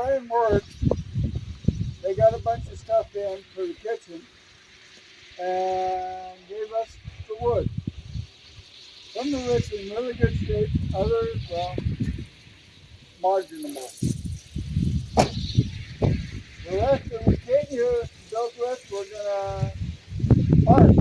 iron works. They got a bunch of stuff in for the kitchen and gave us the wood. Some of it's in really good shape, others, well, marginable. The rest that we can't use to build with, we're gonna park.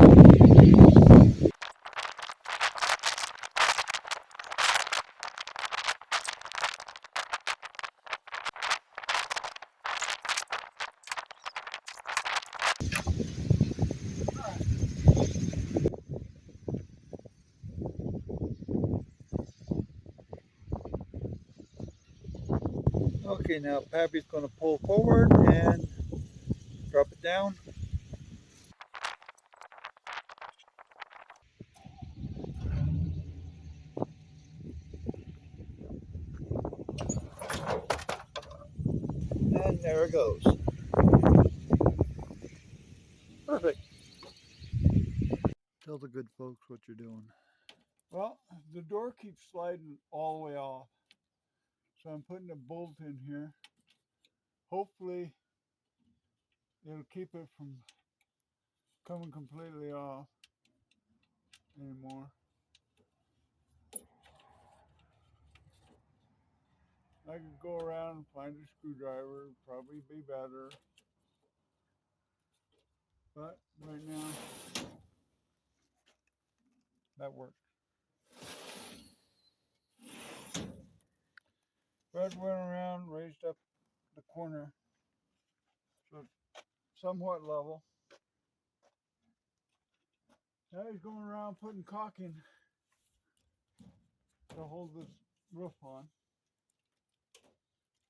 Okay, now Pappy's going to pull forward and drop it down. And there it goes. Perfect. Tell the good folks what you're doing. Well, the door keeps sliding all the way off. So I'm putting a bolt in here. Hopefully it'll keep it from coming completely off anymore. I could go around and find a screwdriver, probably be better. But right now, that works. Fred went around, raised up the corner so it's somewhat level. Now he's going around putting caulking to hold this roof on.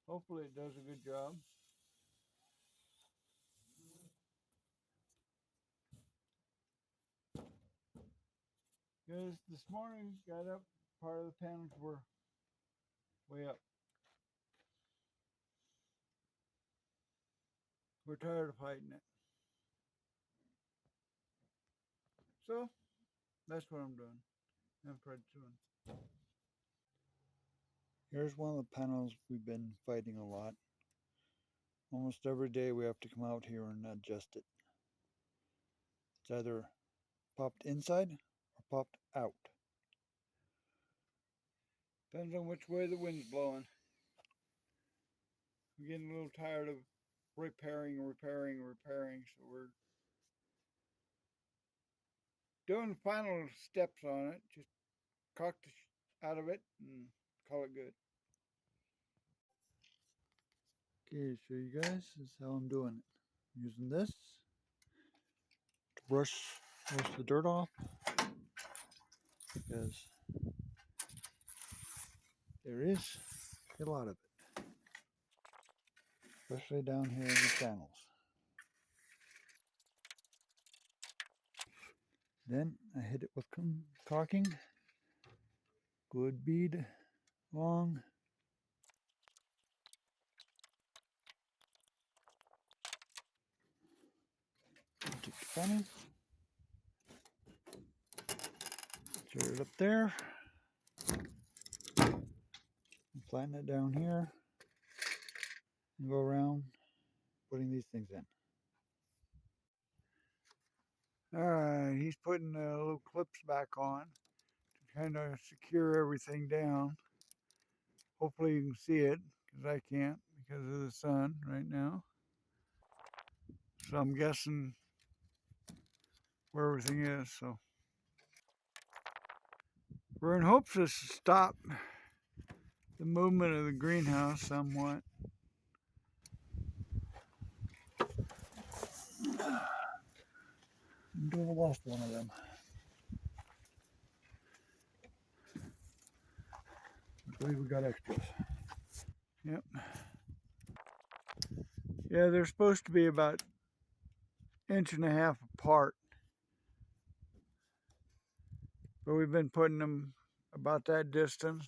Hopefully it does a good job. Because this morning got up, part of the panels were way up. We're tired of fighting it. So that's what I'm doing. And Fred's doing. Here's one of the panels we've been fighting a lot. Almost every day we have to come out here and adjust it. It's either popped inside or popped out. Depends on which way the wind's blowing. I'm getting a little tired of repairing, so we're doing the final steps on it. Just caulk the out of it and call it good. Okay, show you guys, this is how I'm doing it. I'm using this to brush most of the dirt off because there is a lot of it, especially down here in the channels. Then I hit it with caulking, good bead long. Take the funnel, throw it up there, flatten it down here, and go around putting these things in. Alright, he's putting the little clips back on to kind of secure everything down. Hopefully you can see it, because I can't because of the sun right now. So I'm guessing where everything is. So we're in hopes to stop the movement of the greenhouse somewhat. I lost one of them. I believe we got extras. Yep. Yeah, they're supposed to be about 1.5 inches apart. But we've been putting them about that distance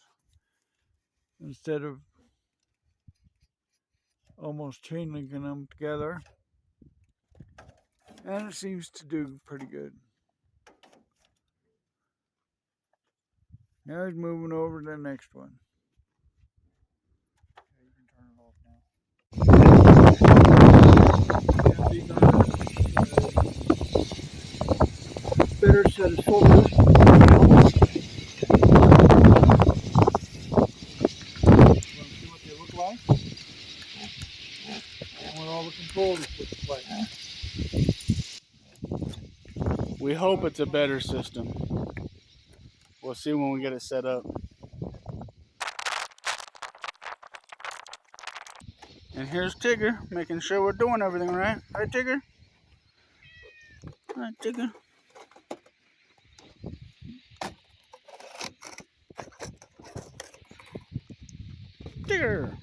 instead of almost chain linking them together. And it seems to do pretty good. Now he's moving over to the next one. Okay, you can turn it off now. set of solar. See what they look like and what all the controls look like. We hope it's a better system. We'll see when we get it set up. And here's Tigger, making sure we're doing everything right. Right, Tigger? Right, Tigger? Tigger!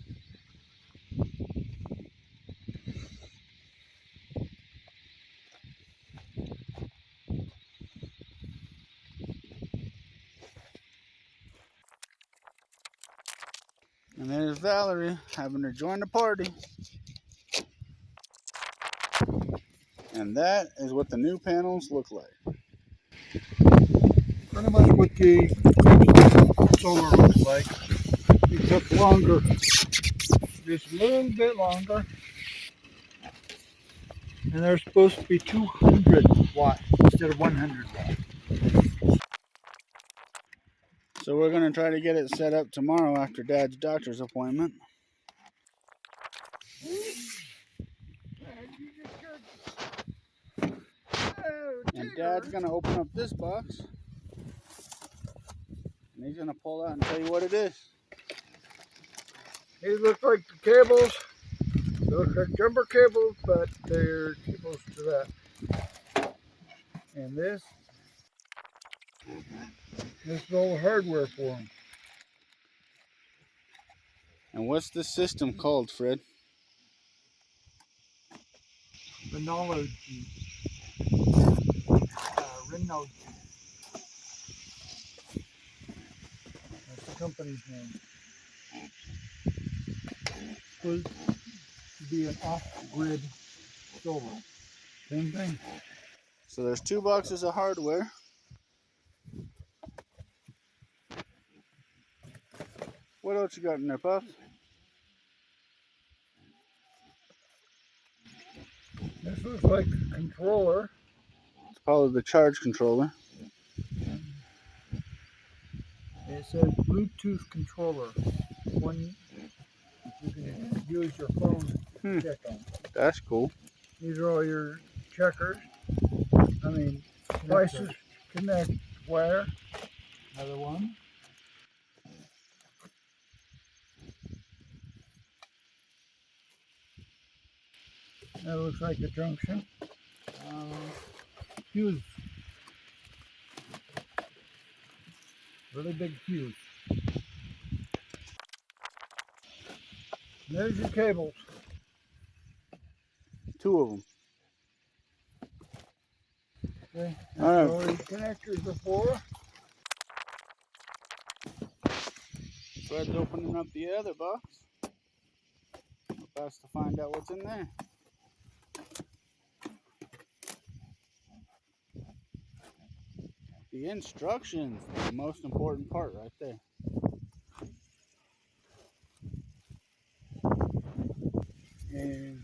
And there's Valerie having to join the party. And that is what the new panels look like. Pretty much what the solar looks like. It took longer, just a little bit longer. And they're supposed to be 200 watts instead of 100 watts. So we're going to try to get it set up tomorrow after Dad's doctor's appointment. And Dad's going to open up this box. And he's going to pull out and tell you what it is. These look like the cables. They look like jumper cables, but they're cables to that. And this is all the hardware for them. And what's this system called, Fred? Renology. Renology. That's the company's name. Supposed to be an off-grid solar. Same thing. So there's 2 boxes of hardware. What else you got in there, Puff? This looks like a controller. It's probably the charge controller. It says Bluetooth controller. One you can use your phone to check on. That's cool. These are all your checkers. I mean, devices connect where? Another one. That looks like a junction. Fuse. Really big fuse. There's your cables. 2 of them. Okay. That's All right. all these connectors are for. Fred's opening up the other box. We're about to find out what's in there. The instructions, the most important part right there. And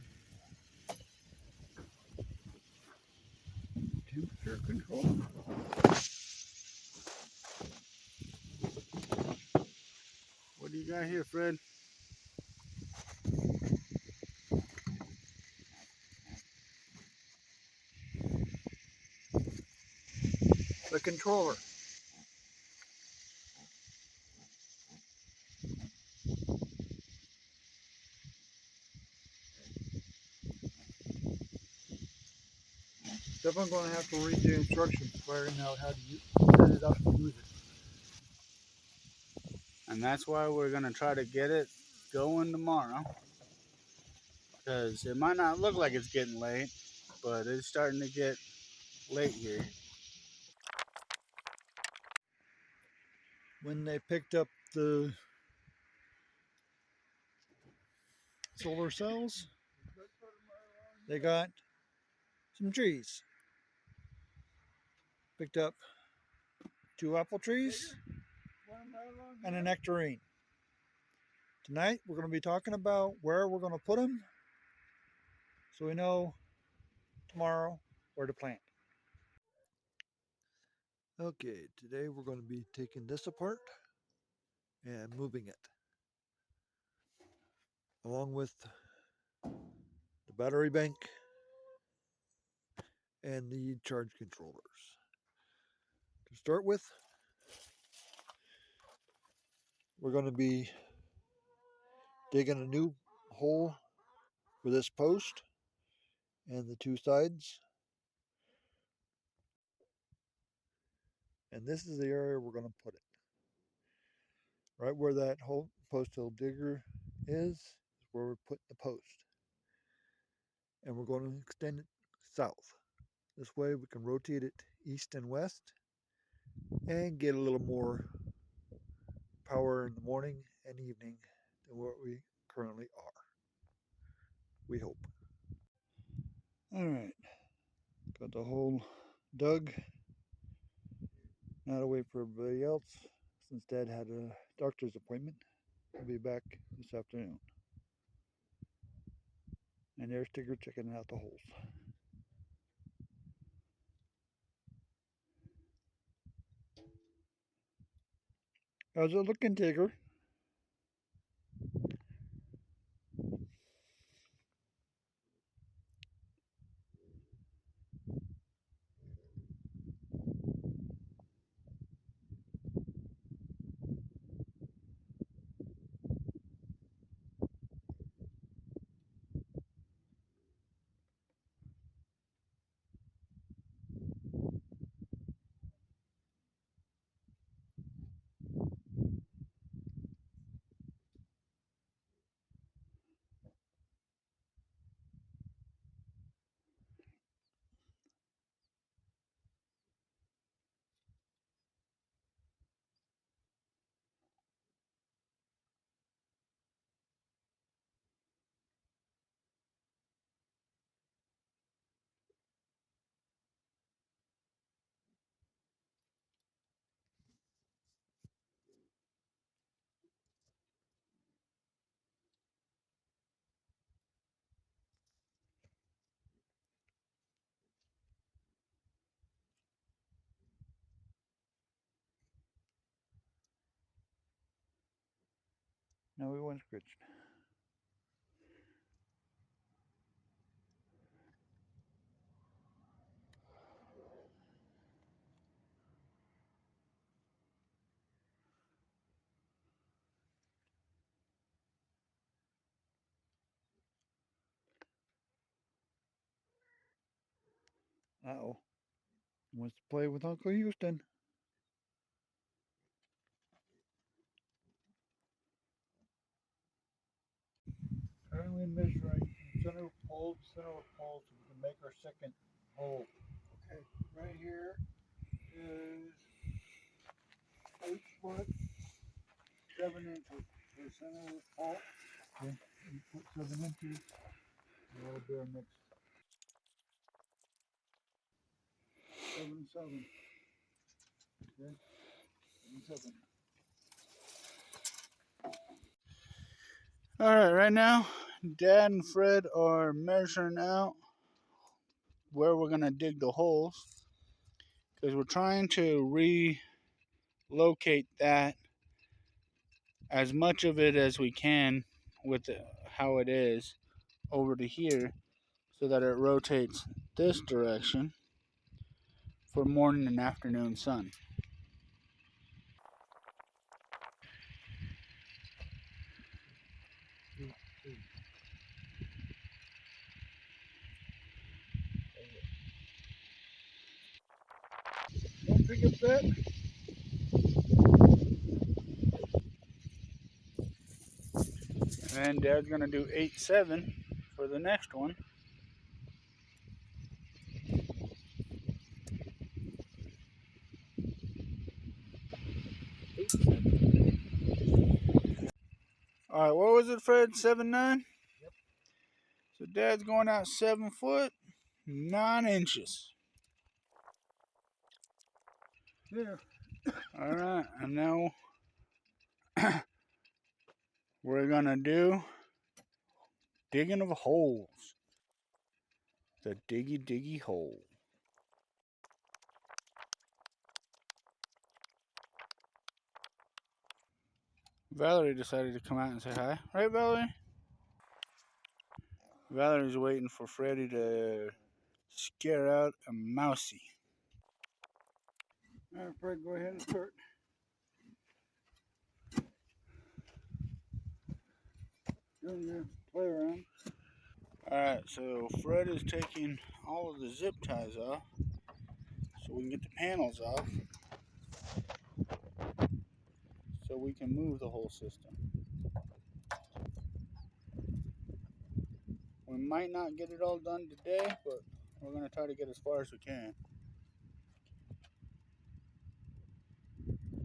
temperature control. What do you got here, Fred? The controller. Definitely going to have to read the instructions, figuring out how to set it up and use it. And that's why we're going to try to get it going tomorrow. Because it might not look like it's getting late, but it's starting to get late here. When they picked up the solar cells, they got some trees. Picked up 2 apple trees and a nectarine. Tonight we're going to be talking about where we're going to put them so we know tomorrow where to plant. Okay, today we're going to be taking this apart and moving it, along with the battery bank and the charge controllers. To start with, we're going to be digging a new hole for this post and the two sides. And this is the area we're going to put it. Right where that whole post hole digger is where we're putting the post. And we're going to extend it south. This way we can rotate it east and west and get a little more power in the morning and evening than what we currently are. We hope. All right, got the hole dug. Now to wait for everybody else since Dad had a doctor's appointment. He'll be back this afternoon. And there's Tigger checking out the holes. How's it looking, Tigger? No, we want scratch. Uh-oh. Wants to play with Uncle Houston. Currently measuring center pole to center of pole so we can make our second hole. Okay, right here is 8 foot 7 inches for the center of the pole. Okay, you put 7 inches. That'll be our next 7 and 7. Okay, 7 and 7. All right, right now, Dad and Fred are measuring out where we're gonna dig the holes because we're trying to relocate that as much of it as we can with how it is over to here so that it rotates this direction for morning and afternoon sun. Don't pick up that. And Dad's gonna do 8-7 for the next one. All right, what was it, Fred? 7-9. Yep. So Dad's going out 7 foot 9 inches. There. All right, and now we're gonna do digging of holes. The diggy hole. Valerie decided to come out and say hi. Right, Valerie? Valerie's waiting for Freddy to scare out a mousey. All right, Fred, go ahead and start. Doing your play around. Alright, so Fred is taking all of the zip ties off so we can get the panels off so we can move the whole system. We might not get it all done today, but we're going to try to get as far as we can.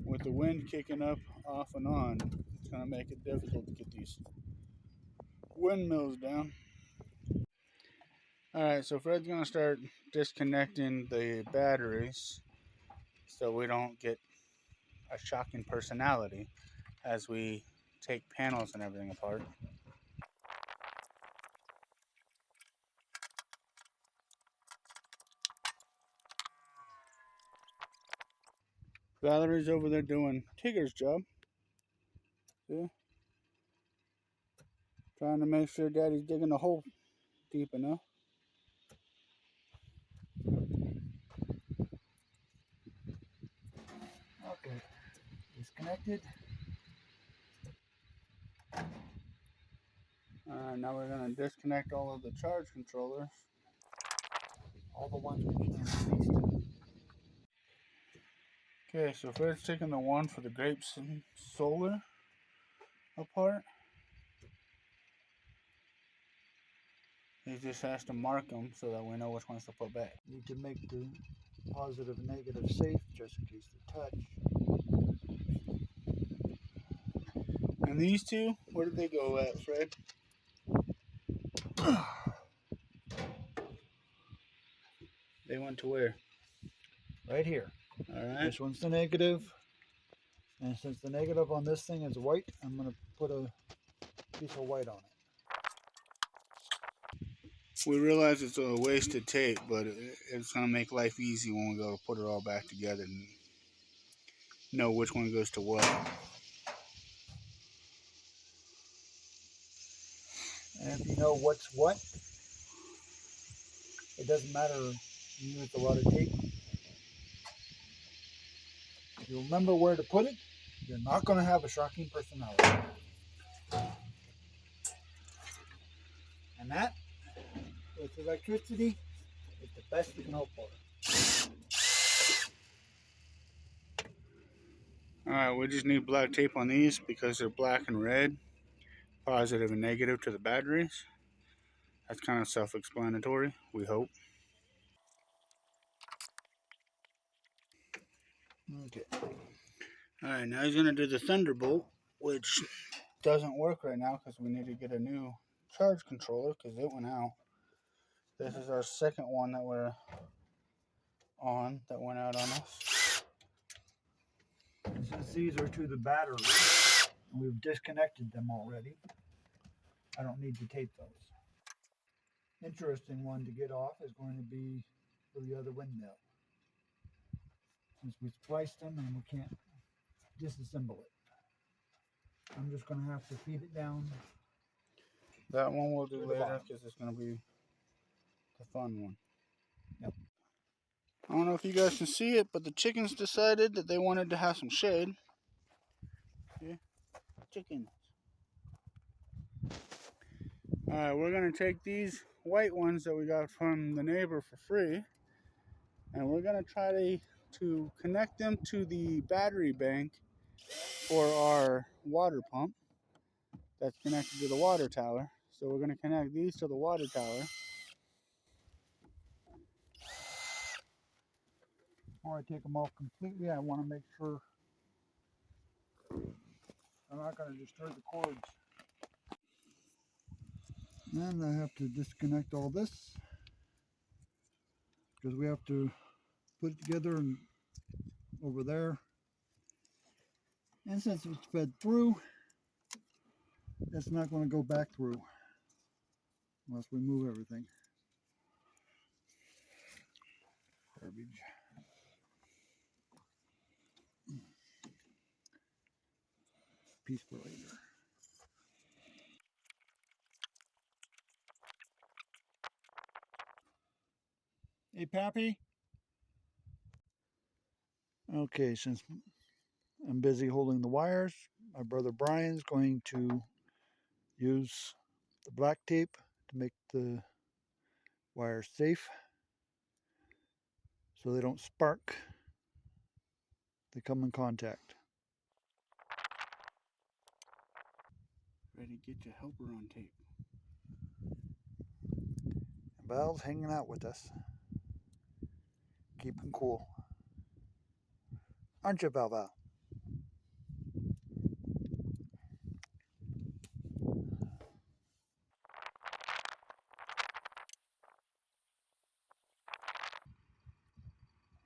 With the wind kicking up off and on, it's going to make it difficult to get these windmills down. Alright, so Fred's going to start disconnecting the batteries so we don't get a shocking personality as we take panels and everything apart. Valerie's over there doing Tigger's job. See? Trying to make sure Daddy's digging the hole deep enough. Okay, disconnected. Now we're going to disconnect all of the charge controllers. All the ones we can at least. Okay, so Fred's taking the one for the Grapes and Solar apart. He just has to mark them so that we know which ones to put back. Need to make the positive and negative safe just in case they touch. And these two, where did they go at, Fred? They went to where? Right here. Alright. This one's the negative. And since the negative on this thing is white, I'm going to put a piece of white on it. We realize it's a wasted tape, but it's going to make life easy when we go to put it all back together and know which one goes to what. And if you know what's what, it doesn't matter you use a lot of tape. If you remember where to put it, you're not going to have a shocking personality. And that, with electricity, is the best you can hope for. Alright, we just need black tape on these because they're black and red, positive and negative to the batteries. That's kind of self-explanatory, we hope. Okay. Alright, now he's going to do the Thunderbolt, which doesn't work right now because we need to get a new charge controller because it went out. This is our second one that we're on that went out on us. Since these are to the battery, and we've disconnected them already, I don't need to tape those. Interesting one to get off is going to be for the other windmill. Since we spliced them and we can't disassemble it. I'm just going to have to feed it down. That one we'll do later because it's going to be the fun one. Yep. I don't know if you guys can see it, but the chickens decided that they wanted to have some shade. Yeah, chickens. Alright, we're going to take these white ones that we got from the neighbor for free, and we're going to try to connect them to the battery bank for our water pump that's connected to the water tower. So we're going to connect these to the water tower. Before I take them off completely, I want to make sure I'm not going to disturb the cords. And I have to disconnect all this because we have to put it together and over there. And since it's fed through, it's not going to go back through unless we move everything. Garbage. piece for later. Hey, Pappy. Okay, since I'm busy holding the wires, my brother Brian's going to use the black tape to make the wires safe so they don't spark. They come in contact. Ready to get your helper on tape. Val's hanging out with us. Keeping cool. Aren't you, Val?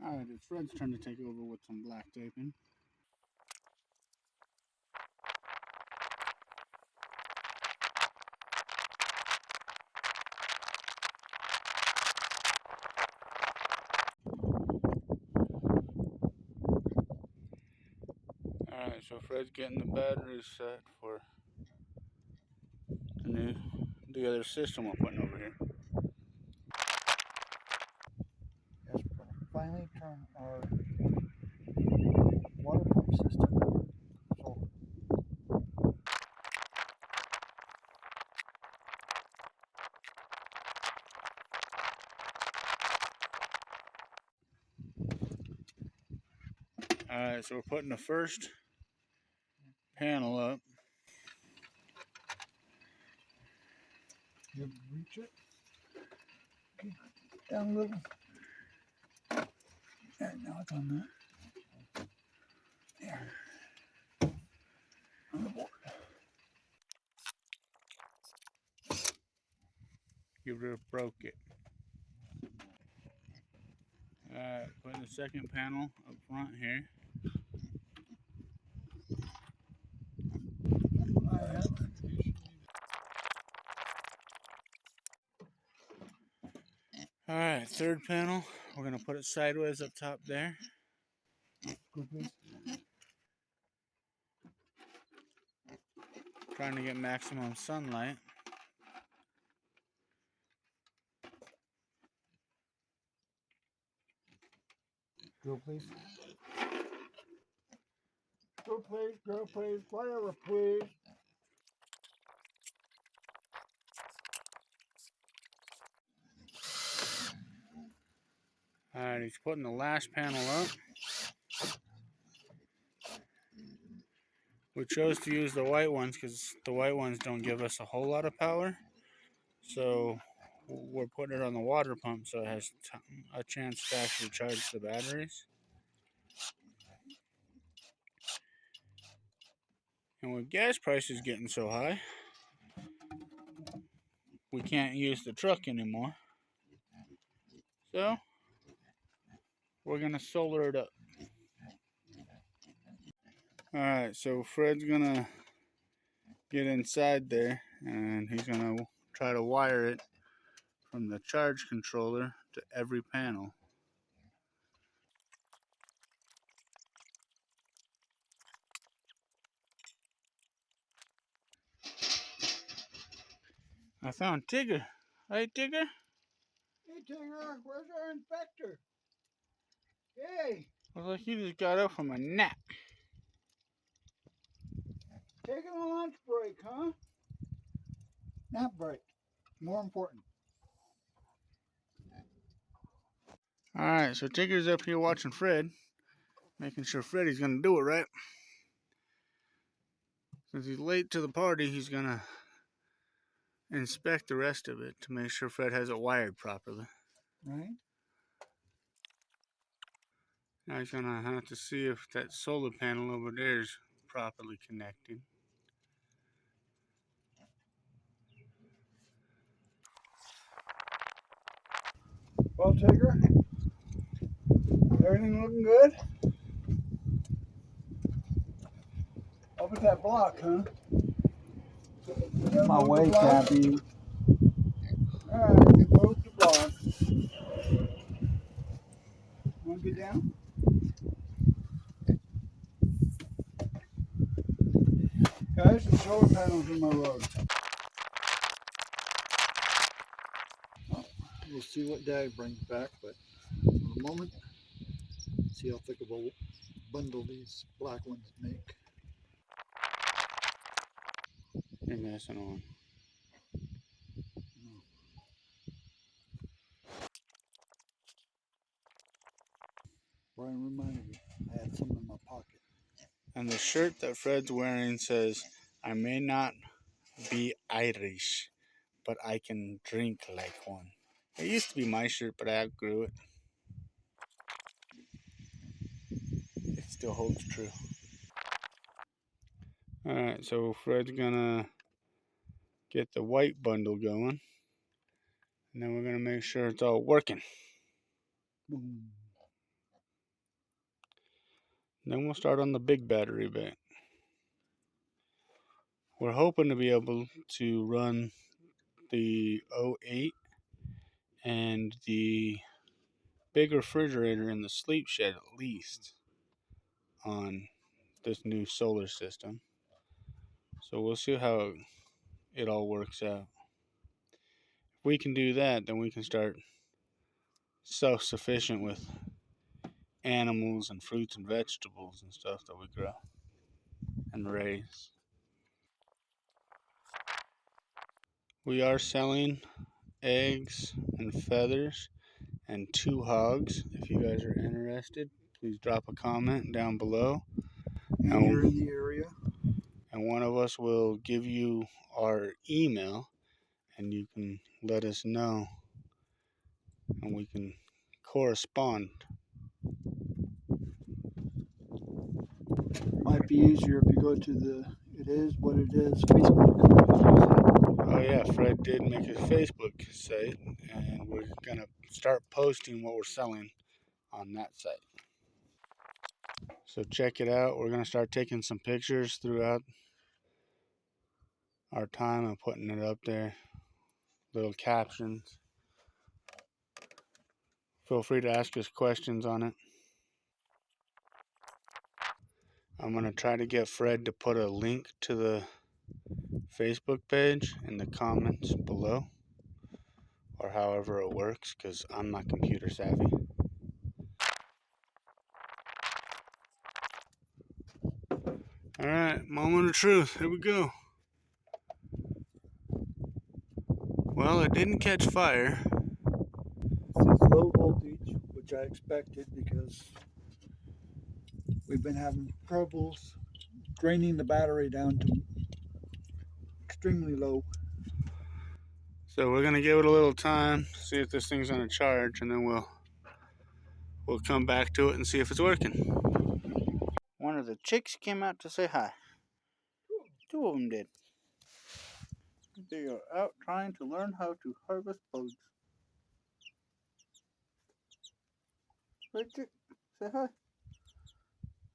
Alright, it's Fred's turn to take over with some black taping. Alright, so Fred's getting the batteries set for the other system we're putting over here. Yes, we're going to finally turn our water pump system solar. Alright, so we're putting the first panel up. You reach it. Okay, down a little. There, now it's on that. There. On the board. You would have broke it. Alright, putting the second panel up front here. Alright, third panel. We're going to put it sideways up top there. Go, please. Trying to get maximum sunlight. Go, please. Go, please, whatever, please. Alright, he's putting the last panel up. We chose to use the white ones because the white ones don't give us a whole lot of power. So we're putting it on the water pump so it has a chance to actually charge the batteries. And with gas prices getting so high, we can't use the truck anymore. So we're going to solar it up. Alright, so Fred's going to get inside there and he's going to try to wire it from the charge controller to every panel. I found Tigger. Hey, Tigger. Hey, Tigger, where's our inspector? Hey, Looks like he just got up from a nap. taking a lunch break, huh? Nap break. More important. Alright, so Tigger's up here watching Fred, making sure Freddy's going to do it right. Since he's late to the party, he's going to inspect the rest of it to make sure Fred has it wired properly. Right? Now he's going to have to see if that solar panel over there is properly connected. Well, Tigger, everything looking good? Up at that block, huh? My way, Cappy. Alright, we moved the block. Want to get down? Guys, the solar panels in my road. We'll see what Dad brings back, but for the moment, see how thick of a bundle these black ones make. You're messing on. Brian reminded me, I had some in my pocket. And the shirt that Fred's wearing says, "I may not be Irish, but I can drink like one." It used to be my shirt, but I outgrew it. It still holds true. Alright, so Fred's gonna get the white bundle going. And then we're gonna make sure it's all working. Boom. Then we'll start on the big battery bank. We're hoping to be able to run the 08 and the big refrigerator in the sleep shed at least on this new solar system. So we'll see how it all works out. If we can do that, then we can start self-sufficient with animals and fruits and vegetables and stuff that we grow and raise. We are selling eggs and feathers and 2 hogs. If you guys are interested, please drop a comment down below. And you're in the area. And one of us will give you our email and you can let us know and we can correspond. Might be easier if you go to the It Is What It Is Facebook. Oh yeah, Fred did make a Facebook site and we're gonna start posting what we're selling on that site. So check it out. We're gonna start taking some pictures throughout our time and putting it up there. Little captions. Feel free to ask us questions on it. I'm going to try to get Fred to put a link to the Facebook page in the comments below, or however it works, because I'm not computer savvy. Alright, moment of truth. Here we go. Well, it didn't catch fire. This is low voltage, which I expected because we've been having troubles draining the battery down to extremely low. So we're going to give it a little time, see if this thing's going to charge, and then we'll come back to it and see if it's working. One of the chicks came out to say hi. 2 of them did. They are out trying to learn how to harvest bugs. Right, chick? Say hi.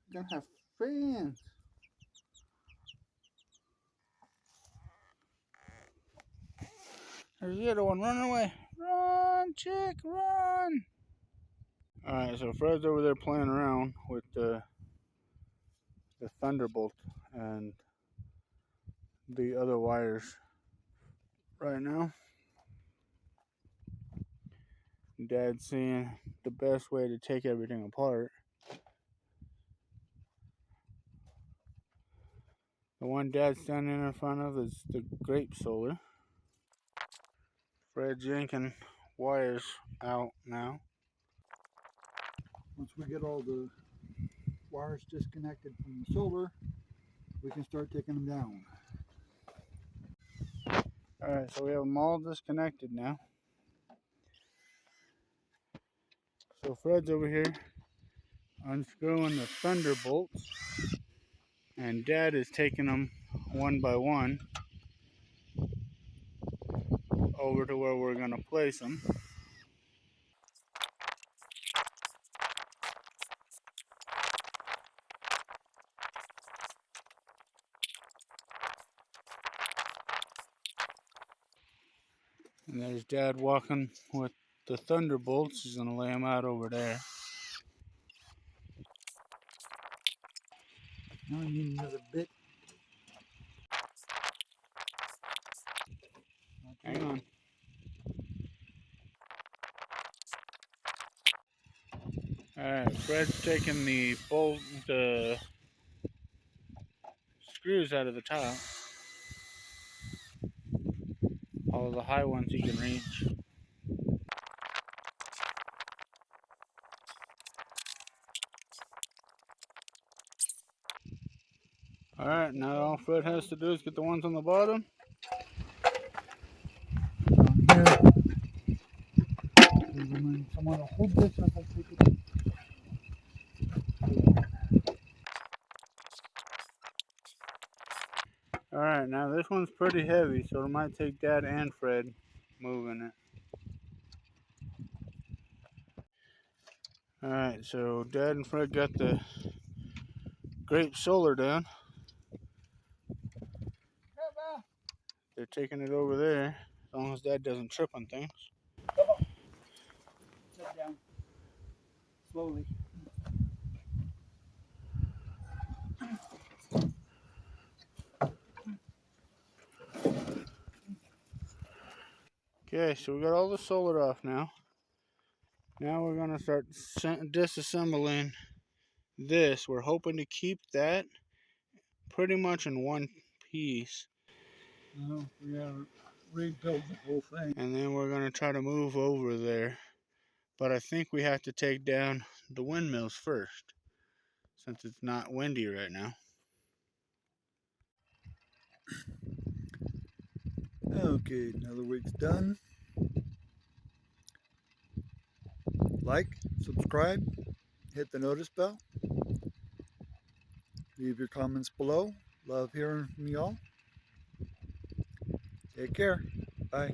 You're gonna have fans. There's the other one running away. Run, chick, run! Alright, so Fred's over there playing around with the Thunderbolt and the other wires right now. Dad's seeing the best way to take everything apart. The one Dad's standing in front of is the grape solar. Fred's yanking wires out now. Once we get all the wires disconnected from the solar, we can start taking them down. Alright, so we have them all disconnected now. So Fred's over here unscrewing the Thunderbolts, and Dad is taking them one by one over to where we're going to place them. And there's Dad walking with the Thunderbolts. He's going to lay them out over there. Now I need another bit. Hang on. Alright, Fred's taking the screws out of the top. All the high ones he can reach. Alright, now all Fred has to do is get the ones on the bottom. Here. Someone will hold this as I take it. Alright, now this one's pretty heavy, so it might take Dad and Fred moving it. Alright, so Dad and Fred got the grape solar down. They're taking it over there, as long as Dad doesn't trip on things. Sit down. Slowly. Okay, so we got all the solar off now. Now we're going to start disassembling this. We're hoping to keep that pretty much in one piece. We gotta rebuild the whole thing. And then we're going to try to move over there. But I think we have to take down the windmills first, since it's not windy right now. Okay, another week's done. Like, subscribe, hit the notice bell. Leave your comments below. Love hearing from y'all. Take care. Bye.